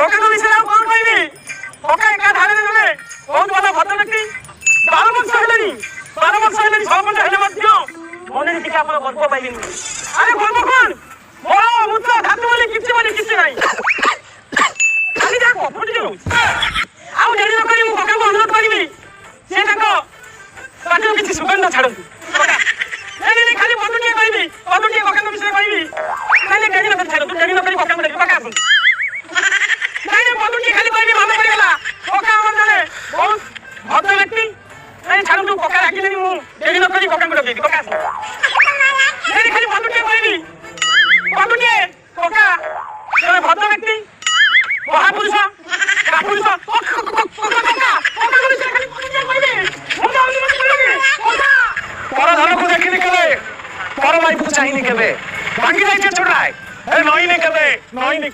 ওকে তো বিছানা কোন কইবি ওকে একা ধারে দেবে বহুত বড় ভদ্র ব্যক্তি 12 বছর হলেনি 12 বছর হলেনি সর্বন্ত হলে মধ্যে মনের দিকে আপনারা গল্প পাইবেন আরে গল্প কোন বড় মুত্ত ধাতু বলে কিছু নাই খালি যা কপটি দিও ଆଉ ଡେରି ନ କରି ମୁଁ କକାଙ୍କୁ ଅନୁରୋଧ କରିବି ସେ ତାଙ୍କ ପାଟିରୁ କିଛି ସୁଗନ୍ଧ ଛାଡ଼ନ୍ତୁ ନାଇଁ ଖାଲି ବନ୍ଧୁଟିଏ କହିବି ବନ୍ଧୁଟିଏ କକାଙ୍କ ବିଷୟରେ କହିବି ନାଇଁ ଡେରି ନ କରି ଛାଡ଼ନ୍ତୁ ଡେରି ନ କରି କକାଙ୍କୁ ଡାକି କକା ଆସନ୍ତୁ ନାଇଁ ବନ୍ଧୁଟିଏ ଖାଲି କହିବି ମନେ ପଡ଼ିଗଲା କକା ଆମର ଜଣେ ବହୁତ ଭଦ୍ର ବ୍ୟକ୍ତି ନାଇଁ ଛାଡ଼ନ୍ତୁ କକା ଡାକିଲେନି ମୁଁ ଡେରି ନ କରି କକାଙ୍କୁ ଡକେଇବି କକା ଆସନ୍ତୁ ନାଇଁ ଖାଲି ବନ୍ଧୁଟିଏ କହିବି ବନ୍ଧୁଟିଏ କକା ଜଣେ ଭଦ୍ର ବ୍ୟକ୍ତି ମହାପୁରୁଷ କାପୁରୁଷ পর ধনকু দেখিনি কেবে পর মাইকু চাহিনি কেবে ভাঙ্গি যাইছে ছোটায় নইনি কেবে নইনি